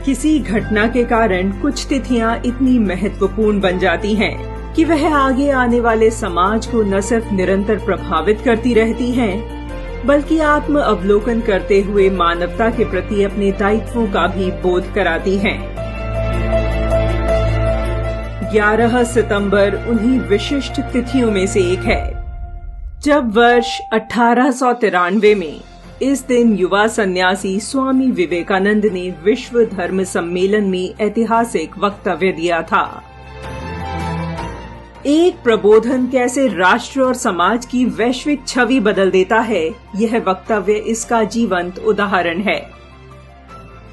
किसी घटना के कारण कुछ तिथियां इतनी महत्वपूर्ण बन जाती हैं कि वह आगे आने वाले समाज को न सिर्फ निरंतर प्रभावित करती रहती हैं, बल्कि आत्म अवलोकन करते हुए मानवता के प्रति अपने दायित्वों का भी बोध कराती हैं। 11 सितंबर उन्हीं विशिष्ट तिथियों में से एक है, जब वर्ष 1893 में इस दिन युवा सन्यासी स्वामी विवेकानंद ने विश्व धर्म सम्मेलन में ऐतिहासिक वक्तव्य दिया था। एक प्रबोधन कैसे राष्ट्र और समाज की वैश्विक छवि बदल देता है, यह वक्तव्य इसका जीवंत उदाहरण है।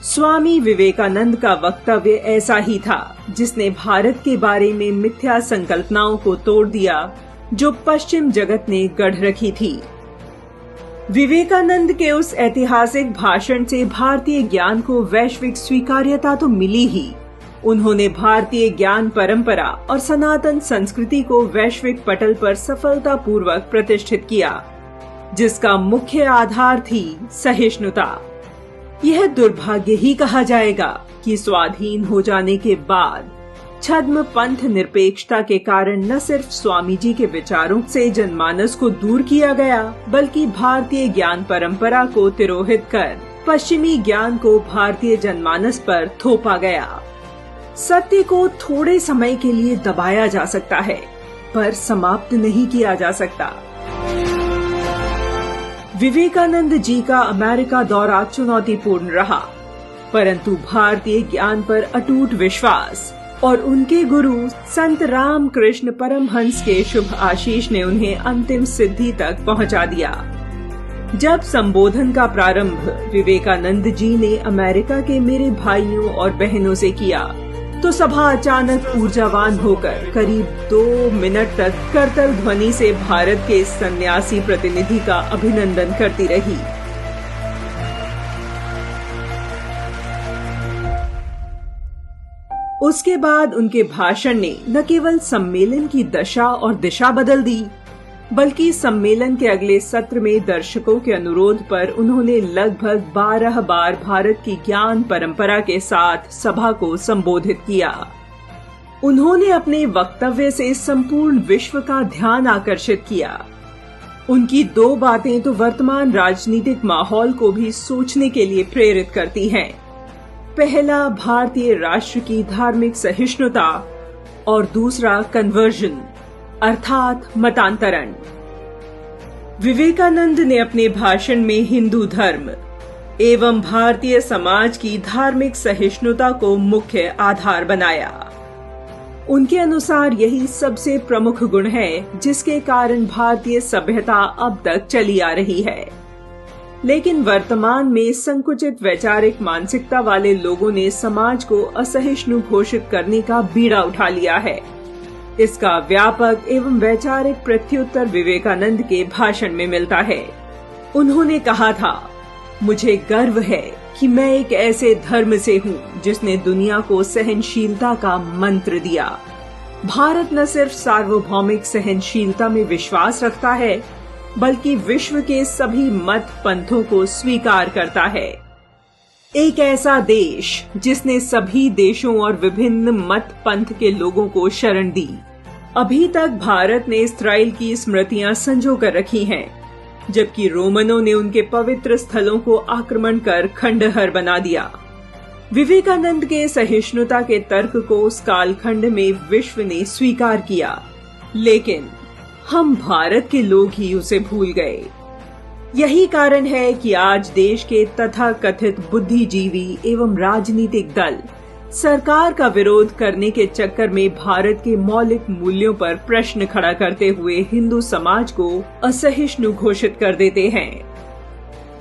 स्वामी विवेकानंद का वक्तव्य ऐसा ही था जिसने भारत के बारे में मिथ्या संकल्पनाओं को तोड़ दिया जो पश्चिम जगत ने गढ़ रखी थी। विवेकानंद के उस ऐतिहासिक भाषण से भारतीय ज्ञान को वैश्विक स्वीकार्यता तो मिली ही, उन्होंने भारतीय ज्ञान परंपरा और सनातन संस्कृति को वैश्विक पटल पर सफलतापूर्वक प्रतिष्ठित किया, जिसका मुख्य आधार थी सहिष्णुता। यह दुर्भाग्य ही कहा जाएगा कि स्वाधीन हो जाने के बाद छद्म पंथ निरपेक्षता के कारण न सिर्फ स्वामी जी के विचारों से जनमानस को दूर किया गया, बल्कि भारतीय ज्ञान परंपरा को तिरोहित कर पश्चिमी ज्ञान को भारतीय जनमानस पर थोपा गया। सत्य को थोड़े समय के लिए दबाया जा सकता है, पर समाप्त नहीं किया जा सकता। विवेकानंद जी का अमेरिका दौरा चुनौतीपूर्ण रहा, परंतु भारतीय ज्ञान पर अटूट विश्वास और उनके गुरु संत रामकृष्ण परमहंस के शुभ आशीष ने उन्हें अंतिम सिद्धि तक पहुंचा दिया। जब संबोधन का प्रारंभ विवेकानंद जी ने अमेरिका के मेरे भाइयों और बहनों से किया, तो सभा अचानक ऊर्जावान होकर करीब 2 मिनट तक करतल ध्वनि से भारत के सन्यासी प्रतिनिधि का अभिनंदन करती रही। उसके बाद उनके भाषण ने न केवल सम्मेलन की दशा और दिशा बदल दी, बल्कि सम्मेलन के अगले सत्र में दर्शकों के अनुरोध पर उन्होंने लगभग 12 बार भारत की ज्ञान परंपरा के साथ सभा को संबोधित किया। उन्होंने अपने वक्तव्य से संपूर्ण विश्व का ध्यान आकर्षित किया। उनकी 2 बातें तो वर्तमान राजनीतिक माहौल को भी सोचने के लिए प्रेरित करती हैं। पहला, भारतीय राष्ट्र की धार्मिक सहिष्णुता, और दूसरा कन्वर्जन अर्थात मतांतरण। विवेकानंद ने अपने भाषण में हिंदू धर्म एवं भारतीय समाज की धार्मिक सहिष्णुता को मुख्य आधार बनाया। उनके अनुसार यही सबसे प्रमुख गुण है जिसके कारण भारतीय सभ्यता अब तक चली आ रही है। लेकिन वर्तमान में संकुचित वैचारिक मानसिकता वाले लोगों ने समाज को असहिष्णु घोषित करने का बीड़ा उठा लिया है। इसका व्यापक एवं वैचारिक प्रत्युत्तर विवेकानंद के भाषण में मिलता है। उन्होंने कहा था, मुझे गर्व है कि मैं एक ऐसे धर्म से हूँ जिसने दुनिया को सहनशीलता का मंत्र दिया। भारत न सिर्फ सार्वभौमिक सहनशीलता में विश्वास रखता है, बल्कि विश्व के सभी मत पंथों को स्वीकार करता है। एक ऐसा देश जिसने सभी देशों और विभिन्न मत पंथ के लोगों को शरण दी। अभी तक भारत ने इस्राएल की स्मृतियां संजो कर रखी हैं, जबकि रोमनों ने उनके पवित्र स्थलों को आक्रमण कर खंडहर बना दिया। विवेकानंद के सहिष्णुता के तर्क को उस कालखंड में विश्व ने स्वीकार किया, लेकिन हम भारत के लोग ही उसे भूल गए। यही कारण है कि आज देश के तथाकथित बुद्धिजीवी एवं राजनीतिक दल सरकार का विरोध करने के चक्कर में भारत के मौलिक मूल्यों पर प्रश्न खड़ा करते हुए हिंदू समाज को असहिष्णु घोषित कर देते हैं।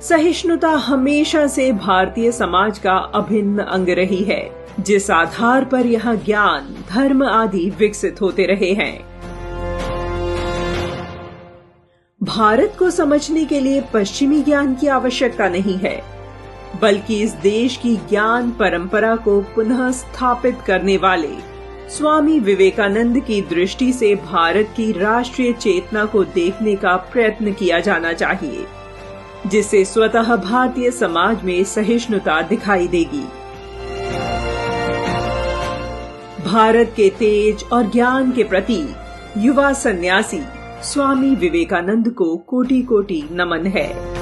सहिष्णुता हमेशा से भारतीय समाज का अभिन्न अंग रही है, जिस आधार पर यहाँ ज्ञान, धर्म आदि विकसित होते रहे हैं। भारत को समझने के लिए पश्चिमी ज्ञान की आवश्यकता नहीं है, बल्कि इस देश की ज्ञान परंपरा को पुनः स्थापित करने वाले स्वामी विवेकानंद की दृष्टि से भारत की राष्ट्रीय चेतना को देखने का प्रयत्न किया जाना चाहिए, जिससे स्वतः भारतीय समाज में सहिष्णुता दिखाई देगी। भारत के तेज और ज्ञान के प्रतीक युवा सन्यासी स्वामी विवेकानंद को कोटि कोटि नमन है।